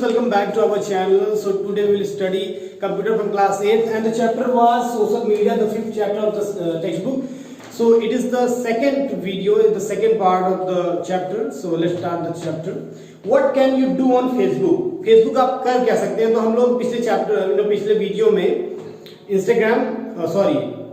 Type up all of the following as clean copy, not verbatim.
welcome back to our channel. So today we will study computer from class 8 and the chapter was social media, the fifth chapter of the textbook. So it is the second video, the second part of the chapter. So let's start the chapter. What can you do on Facebook? Facebook आप कर क्या सकते हैं? तो हम लोग पिछले chapter पिछले वीडियो में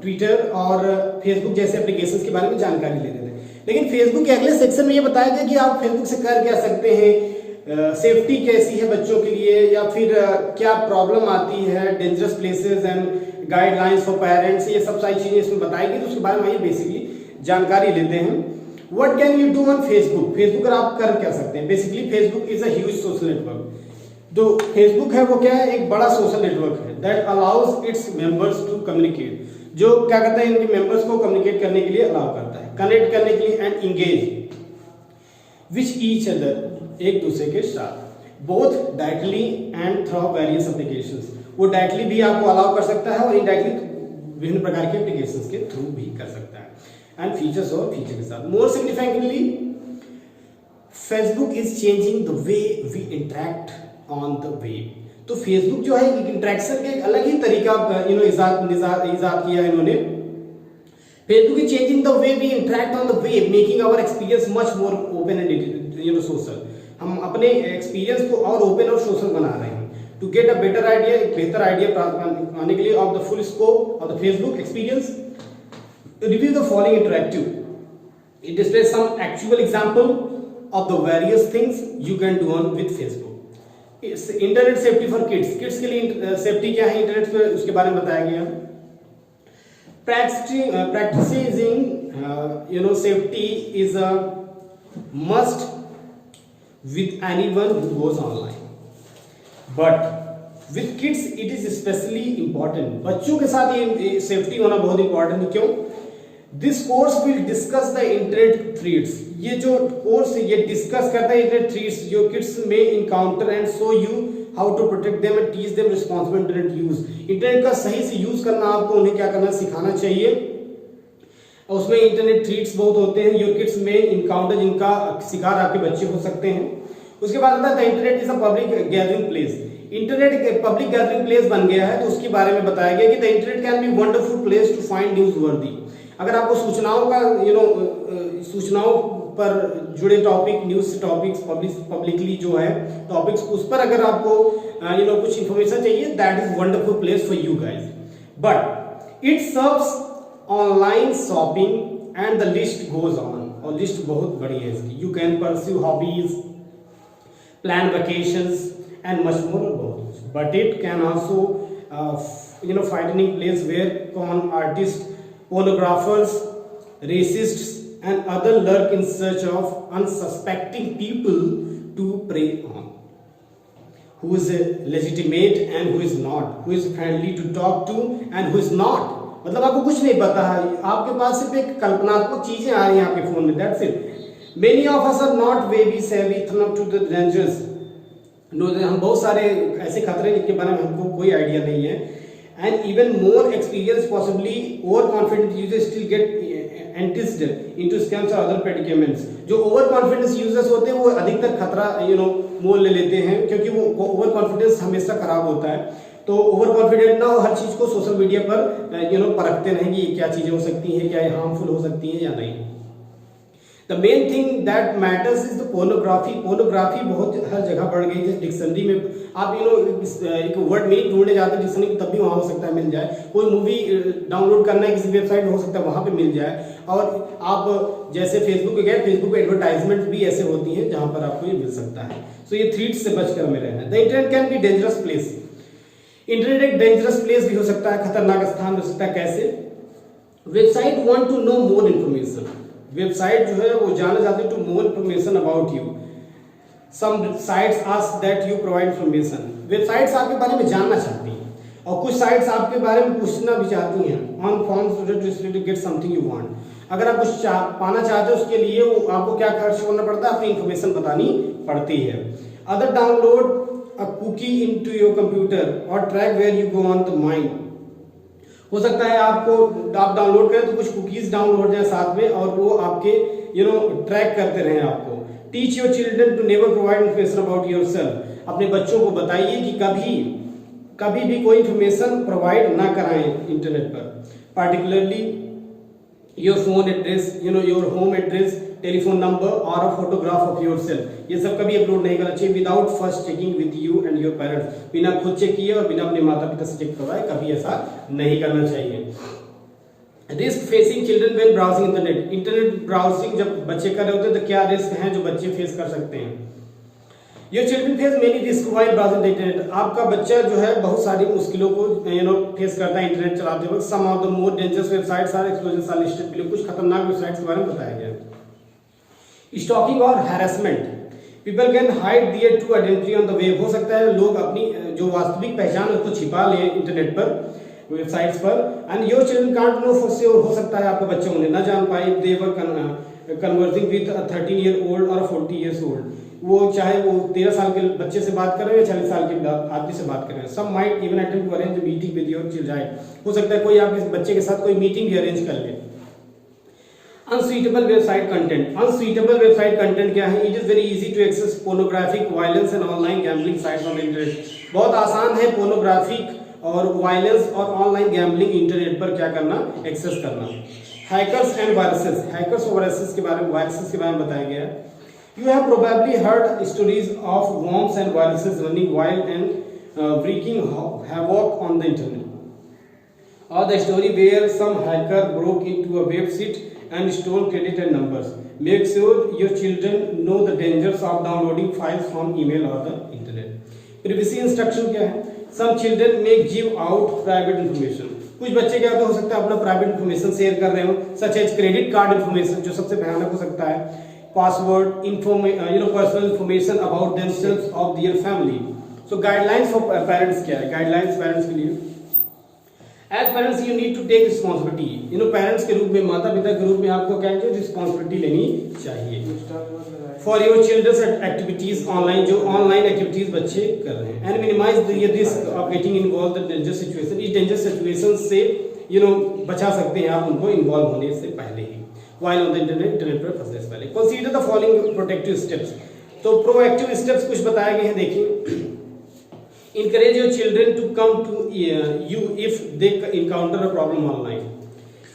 ट्विटर और फेसबुक जैसे एप्लीकेशंस के बारे में जानकारी ले रहे थे, लेकिन फेसबुक के अगले सेक्शन में ये बताया गया कि आप फेसबुक से कर क्या सकते हैं, सेफ्टी कैसी है बच्चों के लिए, या फिर क्या प्रॉब्लम आती है, dangerous places and guidelines for parents, ये सब सारी चीजें इसमें बताई गई। तो उसके बारे में ये बेसिकली जानकारी लेते हैं। What can you do on Facebook? Facebook पर आप कर क्या सकते हैं? Basically Facebook is a huge social network. जो फेसबुक है वो क्या है? एक बड़ा सोशल नेटवर्क है that allows its members to communicate, जो क्या करता है इनके मेंबर्स को कम्युनिकेट करने के लिए अलाउ करता है, कनेक्ट करने के लिए and engage which each other, एक दूसरे के साथ, both directly and through various applications. वो डायरेक्टली भी आपको अलाउ कर सकता है और इनडायरेक्टली विभिन्न प्रकार के एप्लीकेशंस के थ्रू भी कर सकता है, एंड फीचर्स और फीचर के साथ। More significantly Facebook is changing the way we interact on the web. तो फेसबुक जो है इंटरेक्शन के एक अलग ही तरीका इजाद किया इन्होंने। Facebook is changing the way we interact on the web, making our experience much more open and social. हम अपने एक्सपीरियंस को और ओपन और सोशल बना रहे हैं। To get a better idea, एक बेहतर आइडिया प्राप्त करने के लिए of the full scope of the Facebook experience, review the following interactive. It displays some actual example of the various things you can do on with Facebook. Internet safety for kids, kids के लिए safety क्या है internet पे, उसके बारे में बताया गया। Practising safety is a must with anyone who goes online, but with kids it is especially important। बच्चों के साथ ये सेफ्टी होना बहुत इंपॉर्टेंट है। क्यों? This course will discuss the internet threats। ये जो कोर्स है ये डिस्कस करता है इंटरनेट थ्रेट्स जो किड्स में encounter and show you how to protect them and teach them responsible internet use. Internet का सही से यूज करना आपको उन्हें क्या करना सिखाना चाहिए। उसमें इंटरनेट थ्रेट्स बहुत होते हैं, योर किड्स में इनकाउंटर जिनका शिकार आपके बच्चे हो सकते हैं। उसके बाद आता है internet is a public gathering place. Internet एक पब्लिक गैदरिंग प्लेस बन गया है, तो उसके बारे में बताया गया कि the internet can be wonderful place to find news worthy. अगर आपको सूचनाओं का सूचनाओं पर जुड़े टॉपिक, न्यूज टॉपिक्स पब्लिकली जो है टॉपिक्स, उस पर अगर आपको कुछ इंफॉर्मेशन चाहिए, that is wonderful place for you guys. But it serves online shopping and the list goes on, और लिस्ट बहुत बड़ी है इसकी। You can pursue hobbies, plan vacations and much more, but it can also frightening place where con artists, pornographers, racists and other lurk in search of unsuspecting people to prey on, who is legitimate and who is not, who is friendly to talk to and who is not। मतलब आपको कुछ नहीं पता है, आपके पास सिर्फ एक कल्पनात्मक चीजें आ रही हैं आपके फोन में, that's it। Many of us are not very savvy enough to the dangers। हम बहुत सारे ऐसे खतरे जिनके बारे में हमको कोई आइडिया नहीं है। And even more experienced, possibly overconfident users still get enticed into scams or other predicaments। जो overconfident users होते हैं वो अधिकतर खतरा मोल ले लेते हैं, क्योंकि वो overconfidence हमेशा खराब होता है। तो overconfident ना हो, हर चीज को सोशल मीडिया पर परखते रहेंगे क्या चीजें हो सकती हैं, क्या हार्मफुल हो सकती हैं या नहीं। The main thing that matters is the pornography। Pornography बहुत हर जगह बढ़ गई है। डिक्शनरी में आप एक वर्ड नहीं ढूंढने जाते डिक्शनरी में, तब भी वहाँ हो सकता है मिल जाए। कोई मूवी डाउनलोड करना है किसी वेबसाइट में, हो सकता है वहाँ पे मिल जाए। और आप जैसे फेसबुक पे गए, फेसबुक पे एडवर्टाइजमेंट भी ऐसे होती है जहाँ पर आपको ये मिल सकता है। सो ये थ्रेट्स से बचकर हमें रहना है। The internet can be dangerous place. Internet एक डेंजरस प्लेस भी हो सकता है, खतरनाक स्थान हो सकता है। कैसे? Website want to know more information. Website जो है वो जानना चाहते हैं to more information about you. Some sites ask that you provide information. Websites आपके बारे में जानना चाहती हैं, और कुछ साइट्स आपके बारे में पूछना भी चाहती हैं on forms to get something you want. अगर आप कुछ पाना चाहते हो उसके लिए वो आपको क्या खर्च करना पड़ता है, अपनी इन्फॉर्मेशन बतानी पड़ती है। Other download a cookie into your computer और track where you go on the mind. हो सकता है आप डाउनलोड करें तो कुछ कुकीज डाउनलोड हो जाए साथ में, और वो आपके ट्रैक करते रहें आपको। Teach your children to never provide information about yourself. अपने बच्चों को बताइए कि कभी भी कोई इंफॉर्मेशन प्रोवाइड ना कराएं इंटरनेट पर, particularly your phone address, your home address, telephone number और अ फोटोग्राफ ऑफ योरसेल्फ, ये सब कभी अपलोड नहीं करना चाहिए without first checking with you and your parents. बिना खुद चेक किए और बिना अपने माता पिता से चेक करवाए कभी ऐसा नहीं करना चाहिए। Risk facing children when browsing internet, internet browsing जब बच्चे कर रहे होते हैं तो क्या रिस्क हैं जो बच्चे फेस कर सकते हैं। Your children face many risk while browsing internet, आपका बच्चा जो है बहुत सारी मुश्किलों को फेस करता है इंटरनेट चलाते वक्त। Some of the more dangerous websites are explorers are listed below, कुछ खतरनाक वेबसाइट्स के बारे में बताया गया है। स्टॉकिंग और harassment, people can hide their true identity on the web, हो सकता है लोग अपनी जो वास्तविक पहचान है उसको छिपा लें इंटरनेट पर, वेबसाइट्स पर। And your children can't know for sure, हो सकता है आपका बच्चा उन्हें ना जान पाए if they were conversing with a 13 year old और 40 इयर्स ओल्ड, वो चाहे वो 13 साल के बच्चे से बात कर रहे हैं या 40 साल के आदमी से बात कर रहे हैं। Some might even attempt to arrange meeting with your children, हो सकता है कोई आपके बच्चे के साथ कोई मीटिंग भी अरेंज कर ले। Unsuitable website content, unsuitable website content क्या है? It is very easy to access pornographic, violence and online gambling sites on internet, बहुत आसान है पोर्नोग्राफिक और वायलेंस और ऑनलाइन गैम्बलिंग इंटरनेट पर क्या करना, एक्सेस करना। हैकर्स एंड वायरसेस, हैकर्स और वायरसेस के बारे में बताया गया है। You have probably heard stories of worms and viruses running wild and wreaking havoc on the internet. Or the story where some hacker broke into a website and stole credit and numbers. Make sure your children know the dangers of downloading files from email or the internet. Privacy instruction क्या है? Some children may give out private information. कुछ बच्चे क्या हो सकता है अपना private information share कर रहे हो, such as credit card information, जो सबसे भयानक हो सकता है, password, personal information about themselves of their family. So guidelines for parents क्या है? Guidelines parents के लिए, as parents you need to take responsibility. Parents के रूप में, माता पिता के रूप में आपको क्या है, रिस्पॉन्सिबिलिटी लेनी चाहिए for your children's activities online, जो ऑनलाइन एक्टिविटीज बच्चे कर रहे हैं, and minimize the risk of getting involved in dangerous situation. इस dangerous situation से बचा सकते हैं आप उनको इन्वॉल्व होने से पहले ही, while on the internet पर फंसने से पहले। Consider the following protective steps. तो प्रोएक्टिव स्टेप्स कुछ बताए गए हैं, देखिए। Encourage your children to come to you if they encounter a problem online.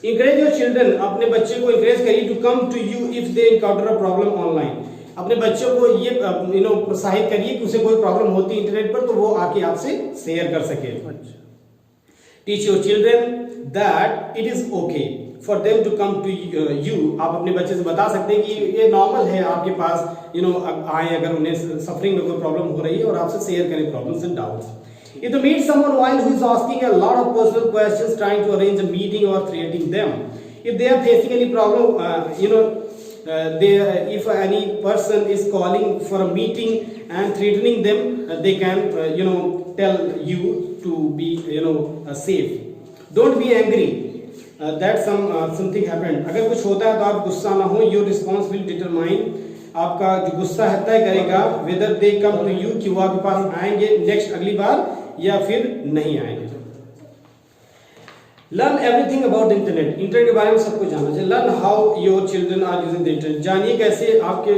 Encourage your children, अपने बच्चे को encourage करिए to come to you if they encounter a problem online. अपने बच्चों को ये प्रोत्साहित करिए कि उसे कोई प्रॉब्लम होती है इंटरनेट पर तो वो आके आपसे शेयर कर सके। Teach your children that it is okay for them to come to you. आप अपने बच्चे से बता सकते हैं कि ये नॉर्मल है आपके पास आए अगर उन्हें सफरिंग में कोई प्रॉब्लम हो रही है और आपसे शेयर करें problems and doubts. If you meet someone while who is asking a lot of personal questions, trying to arrange a meeting or threatening them, if they are facing any problem, if any person is calling for a meeting and threatening them, they can tell you to be safe. Don't be angry that something happened. अगर कुछ होता है तो आप गुस्सा ना हो. Your response will determine, आपका जो गुस्सा है तय करेगा whether they come to you, कि वो आपके पास आएंगे नेक्स्ट अगली बार या फिर नहीं आएंगे। Learn everything about internet, internet के बारे में सब कुछ जानना चाहिए। Learn how your children are using the internet, जानिए कैसे आपके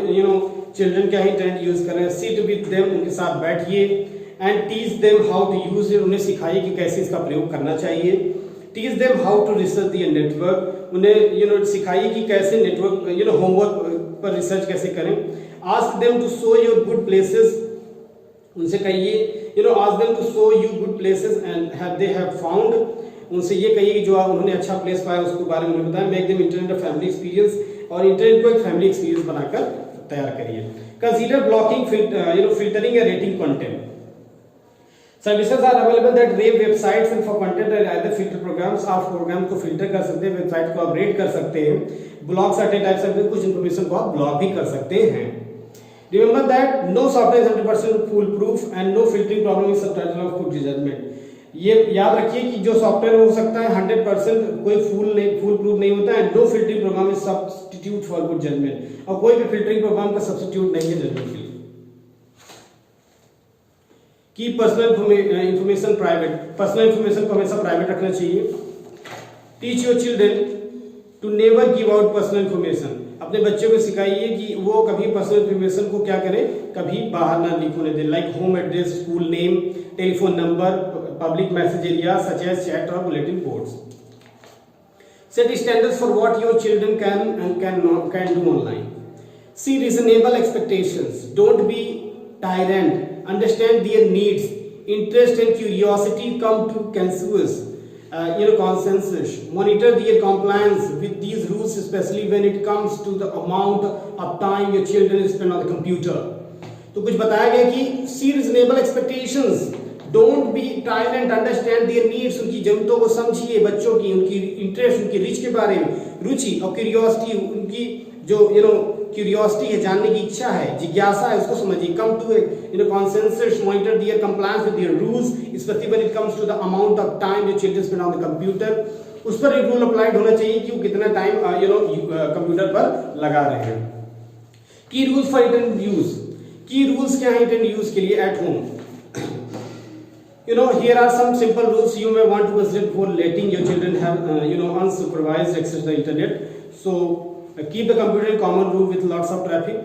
चिल्ड्रन क्या इंटरनेट यूज कर रहे हैं। सिट विद देम, उनके साथ बैठिए, and teach them how to use it, उन्हें सिखाइए कि कैसे इसका प्रयोग करना चाहिए। Teach them how to research the network, उन्हें सिखाइए कि कैसे नेटवर्क होमवर्क पर रिसर्च कैसे करें। Ask them to show your good places, उनसे कहिए ask them to show you good places and have they have found, उनसे ये कहिए कि जो उन्होंने अच्छा प्लेस पाया उसके बारे में उन्हें बताएं। Make them internet a family experience, और इंटरनेट को एक फैमिली एक्सपीरियंस बनाकर तैयार करिए। कंसीडर ब्लॉकिंग, फिल्टरिंग या rating content. Services are available that rate websites and for content and other filter programs, आप प्रोग्राम को फिल्टर कर सकते हैं, वेबसाइट को अपग्रेड कर सकते हैं, ब्लॉक सर्टेन टाइप्स ऑफ कुछ इंफॉर्मेशन को आप ब्लॉक भी कर सकते हैं। Remember that no software is 100% foolproof and no filtering problem is subtitle of good judgment. ये याद रखिए कि जो सॉफ्टवेयर हो सकता है 100% कोई फूल प्रूफ नहीं होता है। No filtering program is substitute for good judgement, और कोई भी फिल्टरिंग प्रोग्राम का सब्स्टिट्यूट नहीं है जजमेंट के लिए। Keep personal information private, personal information को हमेशा प्राइवेट रखना चाहिए। Teach your children to never give out personal information, अपने बच्चों को सिखाइए कि वो कभी पर्सनल इन्फॉर्मेशन को क्या करें, कभी बाहर ना लीक होने दें, like home address, school name, telephone number, public message area such as chat और bulletin boards. Set standards for what your children can do online. See reasonable expectations. Don't be tyrant. Understand their needs. Interest and curiosity come to consensus. Monitor their compliance with these rules, especially when it comes to the amount of time your children spend on the computer. तो कुछ बताया गया कि see reasonable expectations. Don't be tyrant, understand their needs, उनकी जरूरतों को समझिए, बच्चों की उनकी इंटरेस्ट, उनकी रिच के बारे में रुचि और क्यूरियोसिटी, उनकी जो क्यूरियोसिटी है, जानने की इच्छा है, जिज्ञासा है, उसको समझिए. Come to consensus. Monitor their compliance with their rules, especially when it comes to the amount of time your children spend on the computer. उस पर एक रूल अप्लाइड होना चाहिए कि वो कितना टाइम कंप्यूटर पर लगा रहे हैं. की रूल्स फॉर इंटरनेट यूज. की रूल्स क्या है इंटरनेट यूज के लिए at home. Here are some simple rules you may want to consider before letting your children have, unsupervised access to the internet. So, keep the computer in common room with lots of traffic,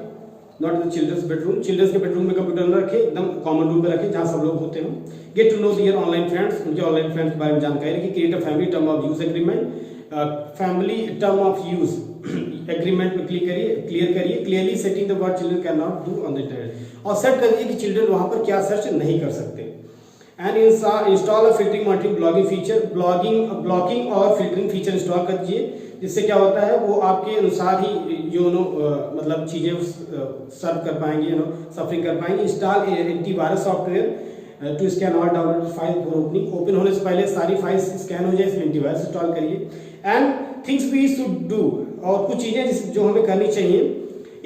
not in the children's bedroom. Children's के bedroom में computer न रखें, एकदम common room पे रखें जहाँ सब लोग होते हों. Get to know their online friends, उनके online friends के बारे में जानकारी रखें. Create a family term of use agreement. Family term of use agreement पे clear करिए. Clearly setting the what children cannot do on the internet. और set करिए कि children वहाँ पर क्या search नहीं कर सकते. And install filtering monitoring blogging feature. Blocking और फिल्टरिंग फीचर इंस्टॉल कर दीजिए, जिससे क्या होता है वो आपके अनुसार ही मतलब चीजें सर्व कर पाएंगे, सफरिंग कर पाएंगे. Install antivirus software to scan all download file for opening. Open होने से पहले सारी फाइल्स स्कैन हो जाए, इसलिए एंटीवायरस इंस्टॉल करिए. And things we should do, और कुछ चीजें जो हमें करनी चाहिए.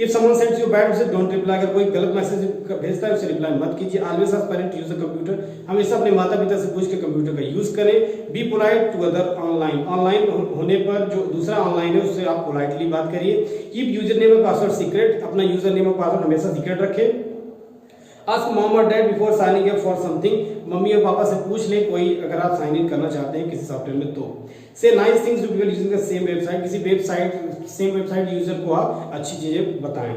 If someone sends you bad message, don't reply. अगर कोई गलत मैसेज भेजता है उसे रिप्लाई मत कीजिए. Always ask parent to use the computer. हमेशा अपने माता पिता से पूछ के कंप्यूटर का यूज करें. Be polite to other online. Online होने पर जो दूसरा ऑनलाइन है उससे आप पोलाइटली बात करिए. Keep username and password secret. अपना यूजर नेम और पासवर्ड हमेशा सीक्रेट रखें. Ask mom or dad before signing up for something. Mummy और पापा से पूछ लें कोई अगर आप साइन इन करना चाहते हैं किसी सॉफ्टवेयर में. तो Say nice things to people using the same website. किसी सेम वेबसाइट यूजर को आप अच्छी चीजें बताएं.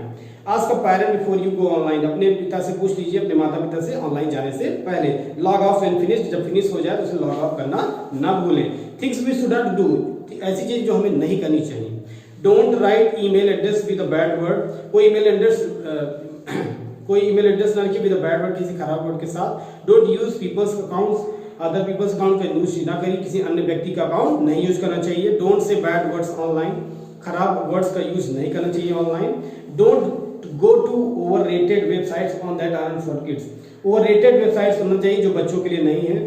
Ask a parent before you go online. अपने पिता से पूछ लीजिए, अपने माता पिता से ऑनलाइन जाने से पहले. Log off when finished. जब फिनिश हो जाए तो उसे लॉग ऑफ करना ना भूलें. Things we should not do. ऐसी चीज जो हमें नहीं करनी चाहिए. Don't write email address with a bad word. कोई ईमेल एड्रेस ना लिखिए विद अ बैड वर्ड, किसी खराब वर्ड के साथ. Don't use people's accounts. Other people's account का यूज ना करिए, किसी अन्य व्यक्ति का अकाउंट नहीं यूज करना चाहिए. Don't say bad words online. खराब वर्ड्स का यूज नहीं करना चाहिए online. Don't go to overrated websites on that are for kids. Overrated websites करना चाहिए जो बच्चों के लिए नहीं है.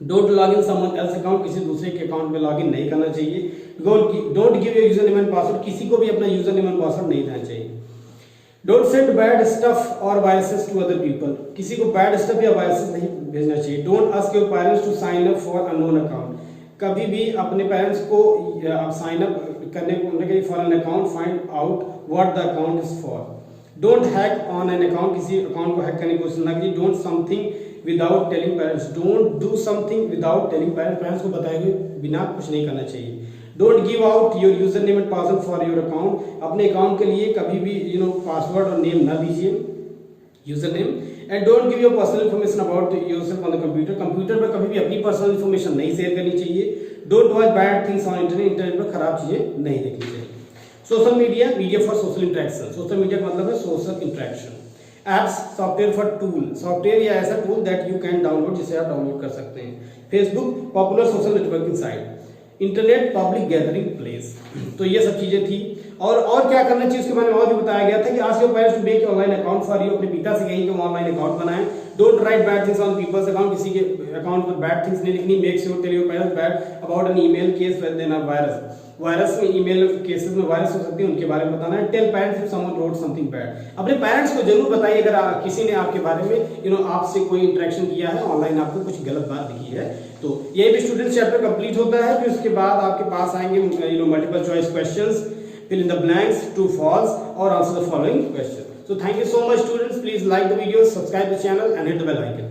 Don't log in someone else account. किसी दूसरे के अकाउंट में लॉग इन नहीं करना चाहिए. Don't give your user name and password. किसी को भी अपना यूजर नेम एंड पासवर्ड नहीं देना चाहिए. डोंट सेंड बैड स्टफ और वायरसेस टू अदर पीपल. किसी को बैड स्टफ या वायरसेस नहीं भेजना चाहिए. Don't ask your parents to sign up for unknown account. कभी भी अपने पेरेंट्स को साइन अप करने को for an account, find out what the account is for. Don't hack on an account. किसी अकाउंट को हैक करने की कोशिश ना कीजिए. Don't something without telling parents. Don't do something without telling parents. Parents को बताए हुए बिना कुछ नहीं करना चाहिए. Don't give out your user name and password for your account. अपने अकाउंट के लिए कभी भी पासवर्ड और नेम ना दीजिए, user name. And don't give your personal information about yourself on the computer. Computer पर कभी भी अपनी पर्सनल इन्फॉर्मेशन नहीं शेयर करनी चाहिए. Don't watch bad things on internet. Internet पर खराब चीजें नहीं देखनी चाहिए. Social media for social interaction. Social media का मतलब है social interaction. Apps software for tool. Software या ऐसा tool that you can download, जिसे आप डाउनलोड कर सकते हैं. Facebook popular social networking site. Internet public gathering place. तो ये सब चीजें थी. और क्या करना चाहिए उसके बारे में और भी बताया गया था कि ask your parents to make online account for you. अपने पिता से कहिए कि वो ऑनलाइन अकाउंट बनाएं. Don't write bad things on people's account. किसी के अकाउंट पर बैड थिंग्स नहीं लिखनी. Make sure tell your parents bad about an email case then a virus. Virus में ईमेल केसेस में वायरस हो सकती है, उनके बारे में बताना है. Tell parents if someone wrote something bad. अपने पेरेंट्स को जरूर बताइए अगर किसी ने आपके बारे में आपसे कोई इंटरेक्शन किया है ऑनलाइन, आपको कुछ गलत बात दिखी है. तो ये भी स्टूडेंट्स चैप्टर कंप्लीट होता है. फिर उसके बाद आपके पास आएंगे multiple choice questions, fill in the blanks, true false, or answer the following questions. So thank you so much students. Please like the video, subscribe the channel and hit the bell icon.